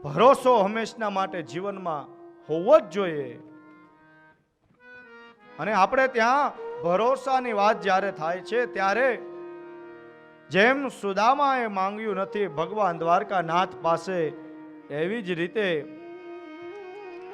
ભરોસો હંમેશના માટે જીવનમાં હોવો જ જોઈએ. અને આપણે ત્યાં ભરોસાની વાત જ્યારે થાય છે ત્યારે જેમ સુદામાએ માંગ્યું નથી ભગવાન દ્વારકાનાથ પાસે, એવી જ રીતે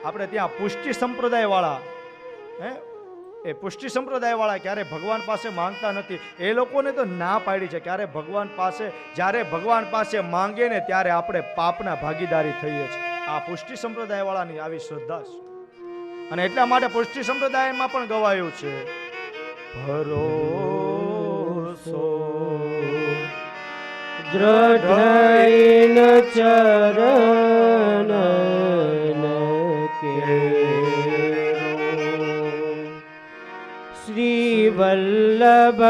આપણે ત્યાં પુષ્ટિ સંપ્રદાય વાળા એ પુષ્ટિ સંપ્રદાય વાળા ક્યારે ભગવાન પાસે માંગતા નથી. એ લોકોને તો ના પાડી છે ક્યારે ભગવાન પાસે, જ્યારે ભગવાન પાસે માંગે ને ત્યારે આપણે પાપના ભાગીદારી થઈએ છીએ. આ પુષ્ટિ સંપ્રદાય વાળાની આવી શ્રદ્ધા છે. અને એટલા માટે પુષ્ટિ સંપ્રદાયમાં પણ ગવાયું છે ભરોસો દ્રઢઈન ચરણ શ્રી વલ્લભ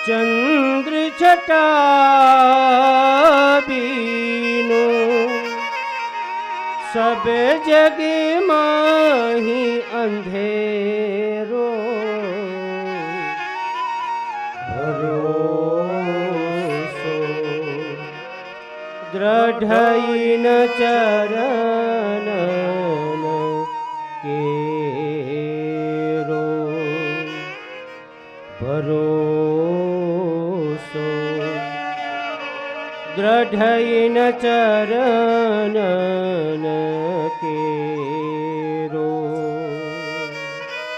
ચંદ્ર છટા બીનો સબ જગ માહી અંધેરો ભરોસો દ્રઢઈન ચરણ કેરો ભરોસો દ્રઢઈન ચરણ કેરો.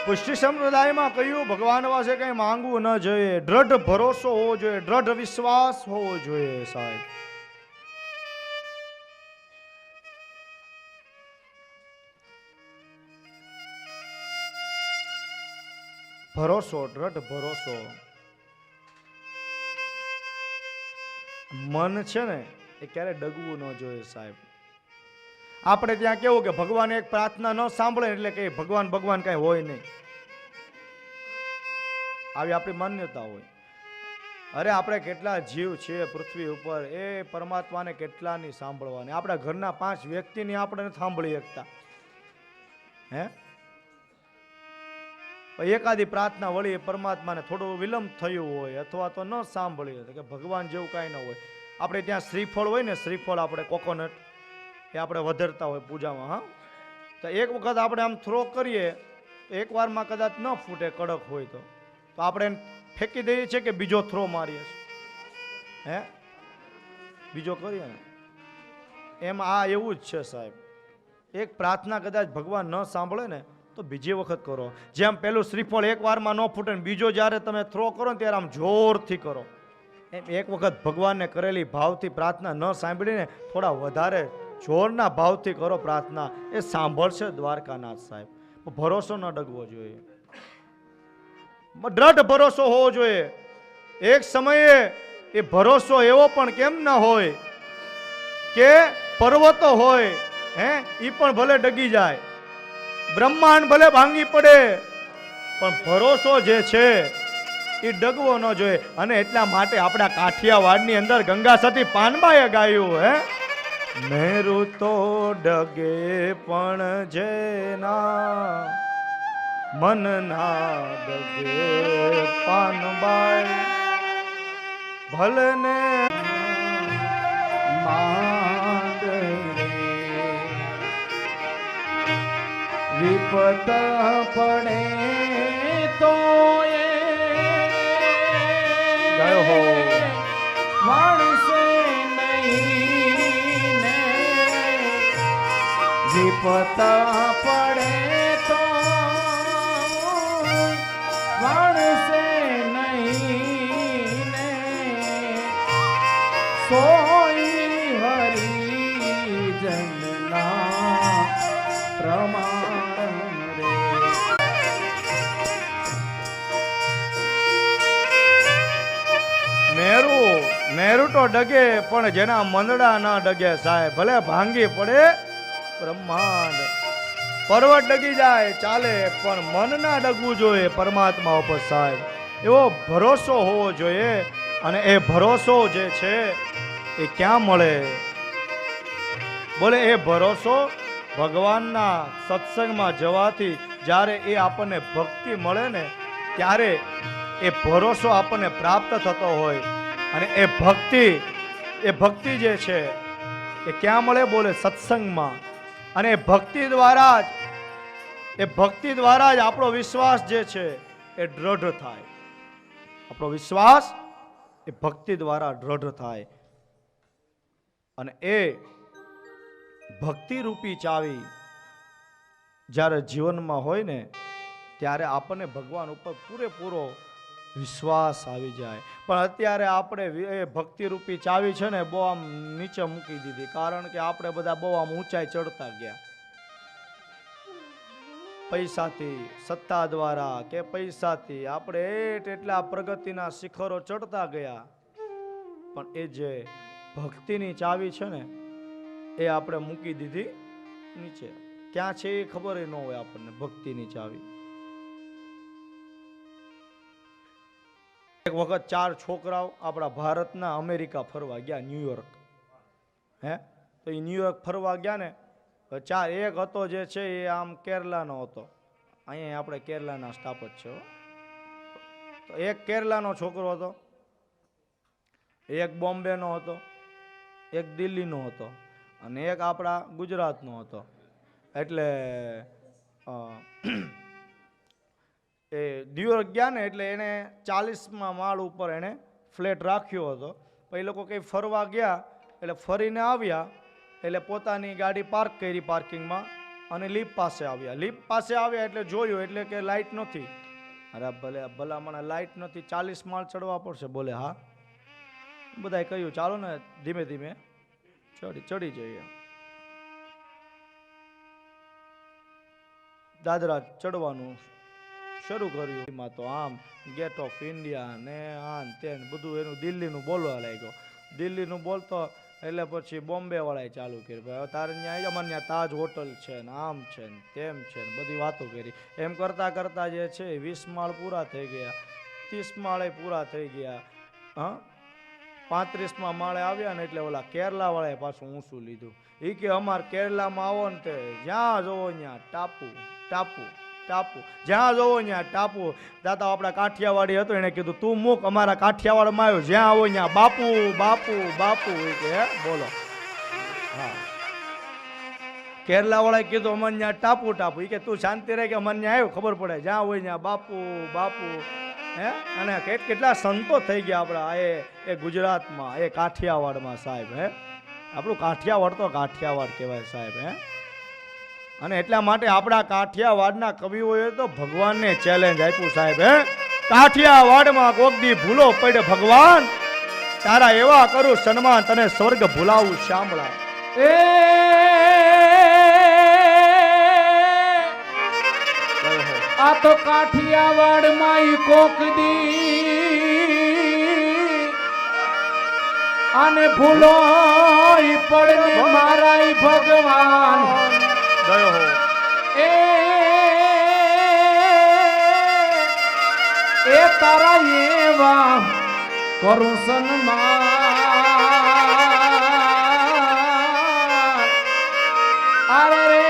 પુષ્ટિ સંપ્રદાયમાં કહ્યું ભગવાન પાસે કઈ માંગવું ન જોઈએ, દ્રઢ ભરોસો હોવો જોઈએ, દ્રઢ વિશ્વાસ હોવો જોઈએ. સાહેબ ભરોસો, દ્રઢ ભરોસો. મન છે ને એ ક્યારે ડગવું ન જોઈએ. સાહેબ આપણે ત્યાં કેવું કે ભગવાન એક પ્રાર્થના ન સાંભળે એટલે કે ભગવાન ભગવાન કઈ હોય નહીં, આવી આપણી માન્યતા હોય. અરે આપણે કેટલા જીવ છે પૃથ્વી ઉપર, એ પરમાત્માને કેટલાની સાંભળવાની. આપણા ઘરના 5 વ્યક્તિની આપણે નથી સાંભળી શકતા. હે એકાદી પ્રાર્થના વળી પરમાત્માને થોડું વિલંબ થયું હોય અથવા તો ન સાંભળીએ કે ભગવાન જેવું કાંઈ ન હોય. આપણે ત્યાં શ્રીફળ હોય ને, શ્રીફળ આપણે કોકોનટ એ આપણે વધારતા હોય પૂજામાં. હા, તો એક વખત આપણે આમ થ્રો કરીએ તો એક વારમાં કદાચ ન ફૂટે, કડક હોય તો આપણે ફેંકી દઈએ છીએ કે બીજો થ્રો મારીએ છીએ. હે બીજો કરીએ ને એમ આ એવું જ છે. સાહેબ એક પ્રાર્થના કદાચ ભગવાન ન સાંભળે ને તો બીજી વખત કરો. જેમ પેલું શ્રીફળ એક વારમાં ન ફૂટે ને બીજો જ્યારે તમે થ્રો કરો ને ત્યારે આમ જોરથી કરો. એમ એક વખત ભગવાનને કરેલી ભાવથી પ્રાર્થના ન સાંભળીને થોડા વધારે જોરના ભાવથી કરો પ્રાર્થના, એ સાંભળશે દ્વારકાનાથ. સાહેબ ભરોસો ન ડગવો જોઈએ, દ્રઢ ભરોસો હોવો જોઈએ. એક સમયે એ ભરોસો એવો પણ કેમ ન હોય કે પર્વતો હોય એ પણ ભલે ડગી જાય, બ્રહ્માંડ ભલે ભાંગી પડે, પણ ભરોસો જે છે એ ડગવો ન જોઈએ. અને એટલા માટે આપણા કાઠિયાવાડની અંદર ગંગા સતી પાનબાએ ગાયું, મેરુ તો ડગે પણ જેના મન ના ડગે પાનબાઈ ભલને વિપત પડે તો ગયો હો માણસે નહીં ને, વિપત પડે તો માણસે નહીં ને, સોઈ હરિજનના પ્રમાણ રે. મેરુ તો ડગે પણ જેના મંદડા ના ડગે. સાહેબ ભલે ભાંગી પડે બ્રહ્માંડ, પર્વત ડગી જાય ચાલે પણ મન ના ડગવું જોઈએ પરમાત્મા ઉપર. સાહેબ એવો ભરોસો હોવો જોઈએ. અને એ ભરોસો જે છે એ ક્યાં મળે? બોલે એ ભરોસો ભગવાનના સત્સંગમાં જવાથી જ્યારે એ આપણને ભક્તિ મળે ને ત્યારે એ ભરોસો આપણને પ્રાપ્ત થતો હોય. અને એ ભક્તિ જે છે એ ક્યાં મળે? બોલે સત્સંગમાં. અને એ ભક્તિ દ્વારા જ આપણો વિશ્વાસ જે છે એ દ્રઢ થાય. આપણો વિશ્વાસ એ ભક્તિ દ્વારા દ્રઢ થાય. અને એ ભક્તિ રૂપી ચાવી જ્યારે જીવનમાં હોય ને ત્યારે આપણને ભગવાન ઉપર પૂરેપૂરો વિશ્વાસ આવી જાય. પણ અત્યારે આપણે એ ભક્તિ રૂપી ચાવી છે ને બહુ આમ નીચે મૂકી દીધી, કારણ કે આપણે બધા બહુ આમ ઊંચાઈ ચડતા ગયા. પૈસાથી, સત્તા દ્વારા કે પૈસાથી આપણે એટલા પ્રગતિના શિખરો ચડતા ગયા. પણ એ જે ભક્તિની ચાવી છે ને એ આપણે મૂકી દીધી નીચે. ક્યાં છે એ ખબર ન હોય આપણને ભક્તિની ચાવી. એક વખત 4 છોકરાઓ આપણા ભારતના અમેરિકા ફરવા ગયા, ન્યુયોર્ક. તો એ ન્યુયોર્ક ફરવા ગયા ને, 4 એક હતો જે છે એ આમ કેરલાનો હતો. અહીંયા આપણે કેરલાના સ્ટાફ જ છે. તો એક કેરલાનો છોકરો હતો, એક બોમ્બેનો હતો, એક દિલ્હીનો હતો અને એક આપણા ગુજરાતનો હતો. એટલે એ ન્યુયોર્ક ગયા ને એટલે એને 40મા માળ ઉપર એને ફ્લેટ રાખ્યો હતો. પછી લોકો કંઈ ફરવા ગયા એટલે ફરીને આવ્યા એટલે પોતાની ગાડી પાર્ક કરી પાર્કિંગમાં અને લિફ્ટ પાસે આવ્યા. એટલે જોયું એટલે કે લાઇટ નથી. અરે ભલામણ લાઇટ નથી, 40 માળ ચડવા પડશે. બોલે હા. બધાએ કહ્યું ચાલો ને ધીમે ધીમે ચડી જઈએ. દાદરા ચડવાનું શરૂ કર્યું. એમાં તો આમ ગેટ ઓફ ઇન્ડિયા ને આન તેન બધું એનું દિલ્હીનું બોલવા લાગ્યો. દિલ્હીનું બોલતો એટલે પછી બોમ્બે વાળાએ ચાલુ કર્યું, ભાઈ તારે ત્યાં અમારે ત્યાં તાજ હોટલ છે ને આમ છે ને તેમ છે ને બધી વાતો કરી. એમ કરતાં કરતાં જે છે 20 માળ પૂરા થઈ ગયા, 30 માળે પૂરા થઈ ગયા. 35મા માળે આવ્યા ને એટલે ઓલા કેરલા વાળાએ પાછું ઊંચું લીધું. એ કે અમારે કેરલામાં આવો ને તે જ્યાં જોવો ત્યાં ટાપુ ટાપુ ટાપુ, જ્યાં જોવો ત્યાં ટાપુ. દાદા આપણા કાઠિયાવાડી હતો, એને કીધું તું મૂક, અમારા કાઠિયાવાડમાં આવ્યો જ્યાં આવો ત્યાં બાપુ બાપુ બાપુ. એ કે બોલો. હા, કેરલા વાળાએ કીધું અમને ત્યાં ટાપુ ટાપુ. એ કે તું શાંતિ રહે, કે અમને ત્યાં આવ્યો ખબર પડે, જ્યાં હોય ત્યાં બાપુ બાપુ. અને કેટલા સંતો થઈ ગયા આપણા એ ગુજરાતમાં, એ કાઠિયાવાડમાં સાહેબ. આપણું કાઠિયાવાડ તો કાઠિયાવાડ કહેવાય સાહેબ. અને એટલા માટે આપણા કાઠિયાવાડના કવિઓએ તો ભગવાનને ચેલેન્જ આપ્યું સાહેબ. કાઠિયાવાડમાં કોક દી ભૂલો પડે ભગવાન, તારા એવા કરું સન્માન, તને સ્વર્ગ ભૂલાવું શામળા. આ તો કાઠિયાવાડમાં કોક દી આને ભૂલો પડને મારા ભગવાન ગયો હો. એ તારા એવા કરું સન્માન, અરે રે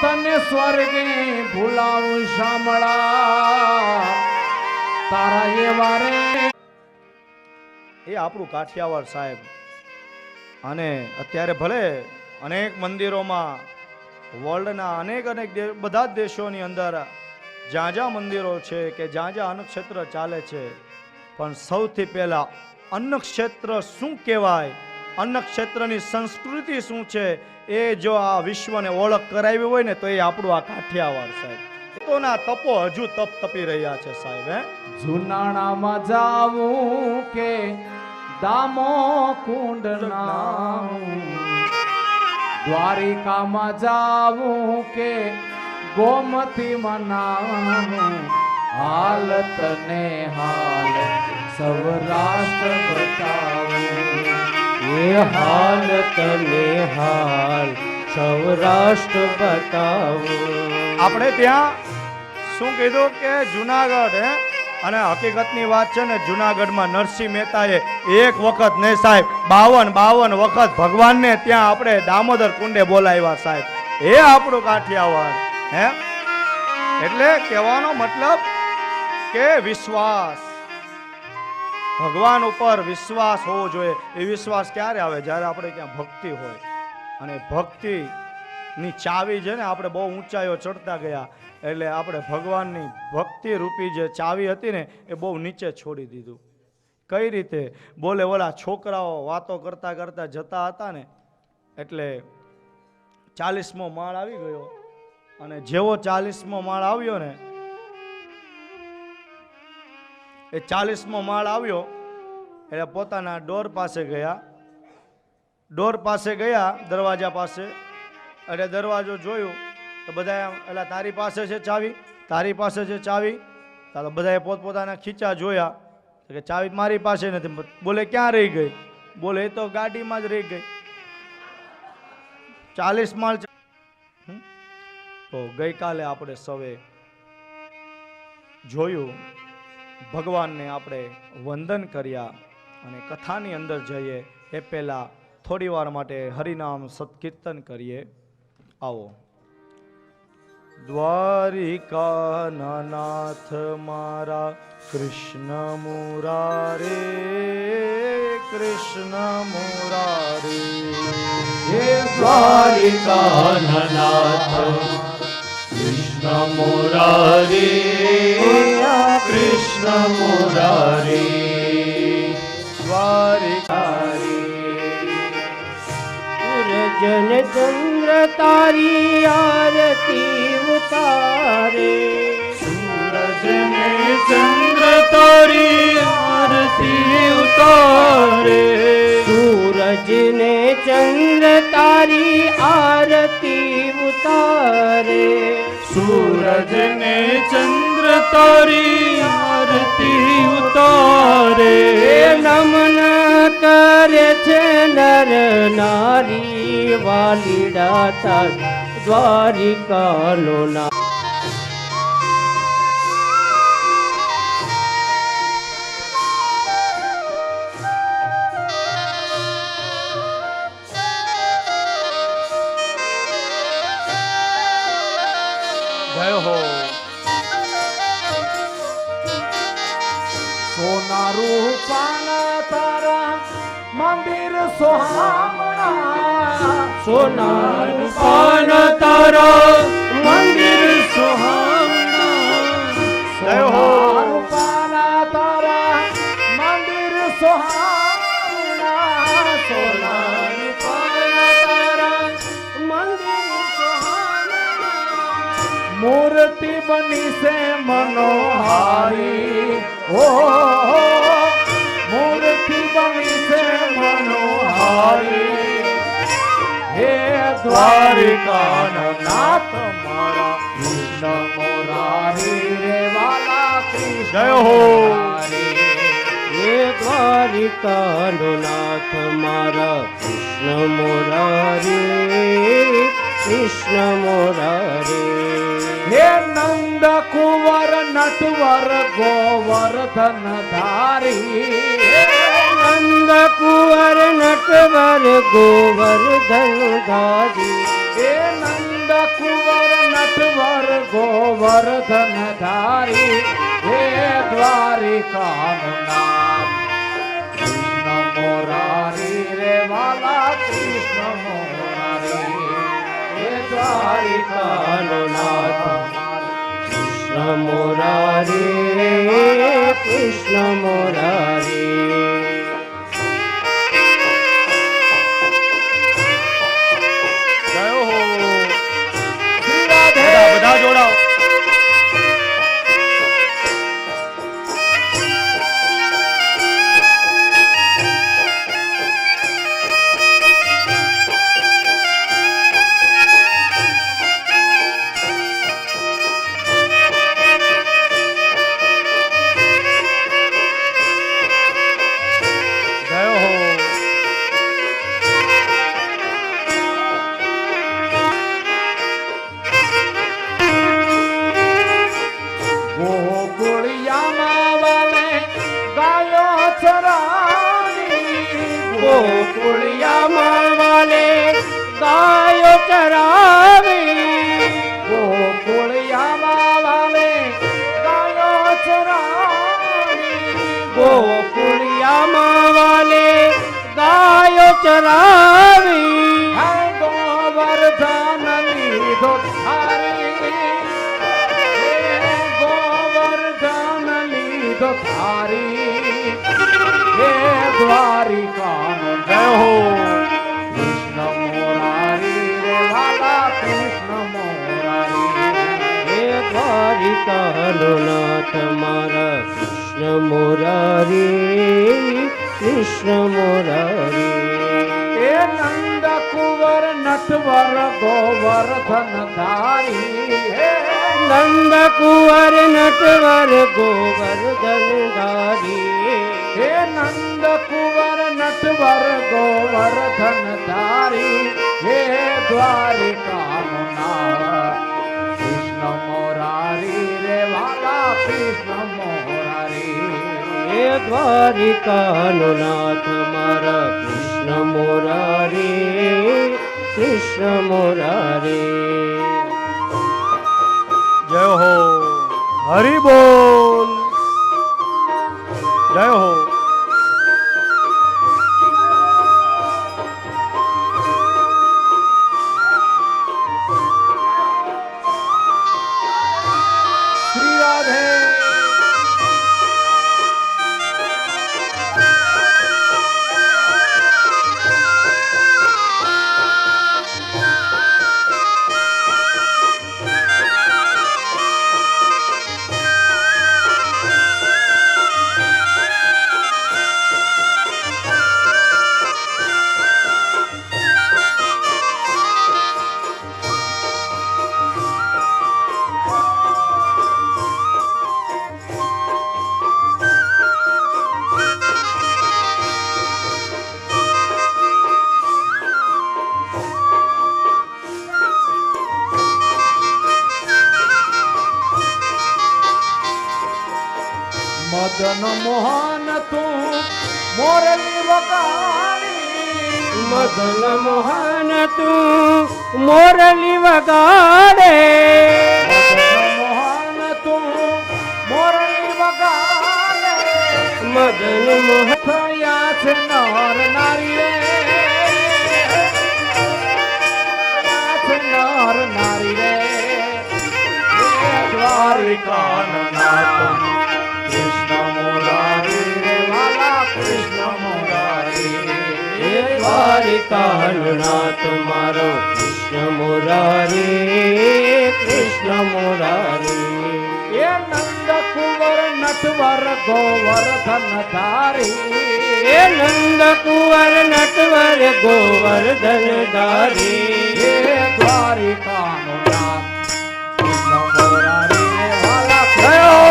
તને સ્વર્ગે ભૂલાવું શામળા, તારા એવા રે. એ આપણું કાઠિયાવાડ સાહેબ. અને અત્યારે ભલે અનેક મંદિરોમાં, વર્લ્ડના અનેક બધા જ દેશોની અંદર જ્યાં જ્યાં મંદિરો છે કે જ્યાં જ્યાં અન્નક્ષેત્ર ચાલે છે, પણ સૌથી પહેલા અન્નક્ષેત્ર શું કહેવાય, અન્નક્ષેત્રની સંસ્કૃતિ શું છે, એ જો આ વિશ્વને ઓળખ કરાવી હોય ને તો એ આપણું આ કાઠિયાવાડ સાહેબ. તોના તપો હજુ તપ તપી રહ્યા છે સાહેબ. જુનાણામાં જાવું કે દામો કુંડ નાવું, દ્વારિકામાં જાવું કે ગોમતીમાં નાવું, હાલત ને હાલ સૌરાષ્ટ્ર બતાવું, એ હાલત ને હાલ સૌરાષ્ટ્ર બતાવું. આપણે ત્યાં શું કીધું કે જુનાગઢ. અને હકીકતની વાત છે ને, જુનાગઢમાં નરસિંહ મહેતાએ એક વખત નહીં સાહેબ 52 વખત ભગવાનને ત્યાં આપણે દામોદર કુંડે બોલાવ્યા સાહેબ. એ આપણું કાઠિયાવાડ. એટલે કહેવાનો મતલબ કે વિશ્વાસ ભગવાન ઉપર વિશ્વાસ હોવો જોઈએ. એ વિશ્વાસ ક્યારે આવે? જ્યારે આપણે ત્યાં ભક્તિ હોય. અને ભક્તિની ચાવી છે ને, આપણે બહુ ઊંચાઈઓ ચડતા ગયા એટલે આપણે ભગવાનની ભક્તિ રૂપી જે ચાવી હતી ને એ બહુ નીચે છોડી દીધું. કઈ રીતે? બોલે ઓલા છોકરાઓ વાતો કરતા કરતા જતા હતા ને, એટલે 40મો માળ આવી ગયો, અને જેવો 40મો માળ આવ્યો ને, એ 40મો માળ આવ્યો એટલે પોતાના ડોર પાસે ગયા. ડોર પાસે ગયા, દરવાજા પાસે. એટલે દરવાજો જોયું તો બધા એટલે તારી પાસે છે ચાવી, તારી પાસે છે ચાવી. તો બધાએ પોતપોતાના ખીચા જોયા કે ચાવી મારી પાસે નથી. બોલે ક્યાં રહી ગઈ? બોલે એ તો ગાડીમાં જ રહી ગઈ. 40 માળ. તો ગઈકાલે આપણે સૌએ જોયું, ભગવાનને આપણે વંદન કર્યા, અને કથાની અંદર જઈએ એ પહેલા થોડી વાર માટે હરિનામ સત્કીર્તન કરીએ. આવો. દ્વારિકાના નાથ મારા કૃષ્ણ મુરારે, કૃષ્ણ મુરારે. હે દ્વારિકાના નાથ કૃષ્ણ મુરારી, કૃષ્ણ મુરારી. દ્વારિકારી સૂરજન ચંદ્ર તારી આરતી ઉતારે, સૂરજને ચંદ્ર તારી આરતી ઉતારે, સૂરજને ચંદ્ર તારી આરતી ઉતારે, સૂરજને ચંદ્ર તારી આરતી ઉતારે. નમન કરે છે નર નારી, વાલીડા તાર દ્વારિકાનો ના. જય હો. સોના રૂપાના તારા મંદિર સોહામણા, સોના રૂપાના તારા મંદિર સોહામણા, જય હો. સોના રૂપાના તારા મંદિર સોહામણા, સોના રૂપાના તારા મંદિર સોહામણા. મૂર્તિ બની છે મનોહારી, ઓ મૂર્તિ બની છે મનોહારી. હે દ્વારિકાના નાથ મારા કૃષ્ણ મુરારી રે વાલા કૃષ્ણ. જય હો. હે દ્વારિકાનો નાથ મારા કૃષ્ણ મુરારી, કૃષ્ણ મુરારી. હે નંદ કુંવર નટવર ગોવર્ધન ધારી, નંદ કુંવર નટવર ગોવર્ધન ધારી, હે નંદ કુંવર નટવર ગોવર્ધન ધારી. હે દ્વારિકાનું નામ કૃષ્ણ મુરારી રે વાલા કૃષ્ણ મુરારી. હે દ્વારિકાનો નાથ કૃષ્ણ મુરારી, કૃષ્ણ મુરારી. જય હો. બધા જોડાઓ. ગોકુળિયામાં વાલે ગાયો ચરાવે, ગોકુળિયામાં વાલે ગાયો ચરાવે, ગોકુળિયા મુરારી કૃષ્ણ મુરારી એ નંદ કુંવર નટવર ગોવર્ધન ધારી હે નંદ કુંવર નટવર ગોવર્ધન ધારી હે નંદ કુંવર નટવર ગોવર્ધન ધારી હે દ્વારિકાનું નામ કૃષ્ણ મોરારી રે વાલા કૃષ્ણ મોરારી હે દ્વારિકાનો નાથ મારા કૃષ્ણ મુરારી કૃષ્ણ મુરારી જય હો હરિ બોલ જય હો શ્રી રાધે મદન મોહન તું મોરલી વગાડી મદન મોહન તું મોરલી વગાડે મદન મોહન તું મોરલી વગાડે મદન મોહન થયા છે નર નારી રે થયા છે નર નારી રે હે દ્વારિકાના નાથ કૃષ્ણ મુરારી રે વાલા કૃષ્ણ મુરારી હે દ્વારિકાનો નાથ મારો કૃષ્ણ મુરારી કૃષ્ણ મુરારી એ નંદ કુંવર નટવર ગોવર્ધન ધારી હે નંદ કુંવર નટવર ગોવર્ધન ધારી હે દ્વારિકાનો નાથ કૃષ્ણ મુરારી રે વાલા જય હો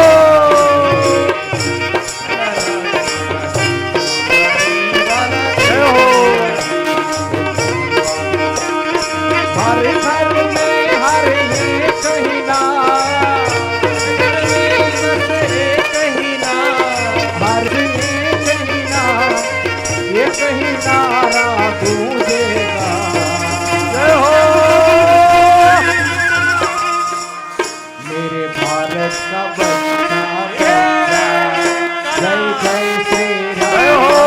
જય હો હરે હરે ને હરે ને કહીના હરે ને કહીના ये कहीं नारा गूंजेगा જય હો मेरे भारत का बच्चा जय जय श्री જય राम હો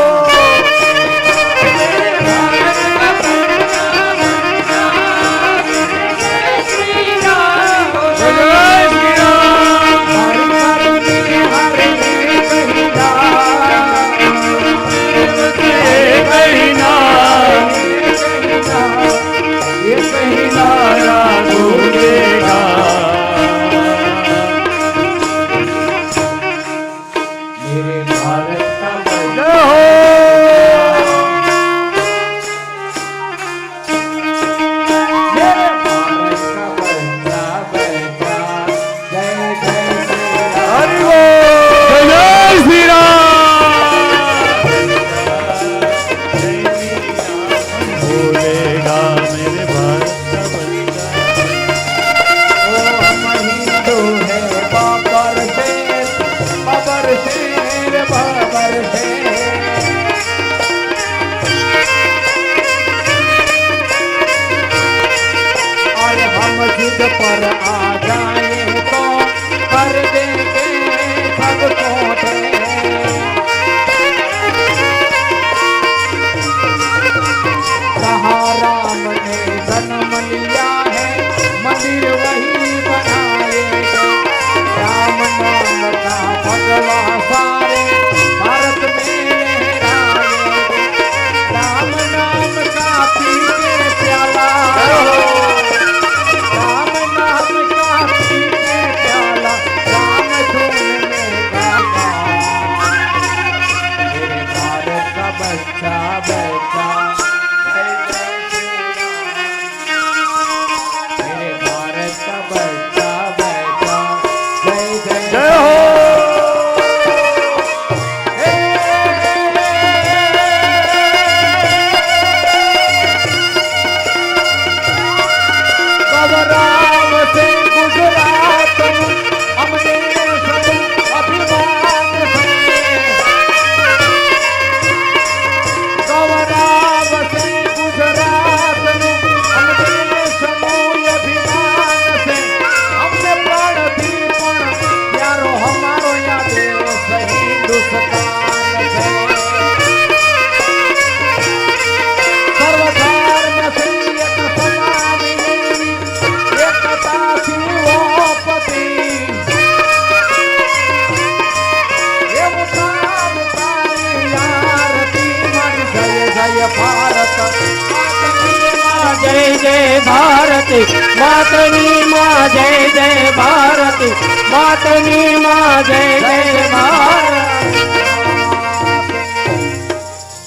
हरे हरे कहीं બચ્ચા બચ્ચા જય જય શ્રી રામ મેરે ભારત કા બચ્ચા બચ્ચા જય જય જય હો રામ સિંહ ગુજરાત અમને સૌ અભિમાન છે ગૌરામ સિંહ ગુજરાત અમને સમૂહ અભિમાન છે અમને પ્રાણથી પણ પ્યારો હમારો યા દેશ હિન્દુસ્તાન છે સર્વધર્મ સંયત સમાવિની એકતા શિવોપતિ એવું કામ તારી આરતી મારી જય જય ભારત જય જય ભારતી માતની માં જય જય ભારતી માતની માં જય જય ભારત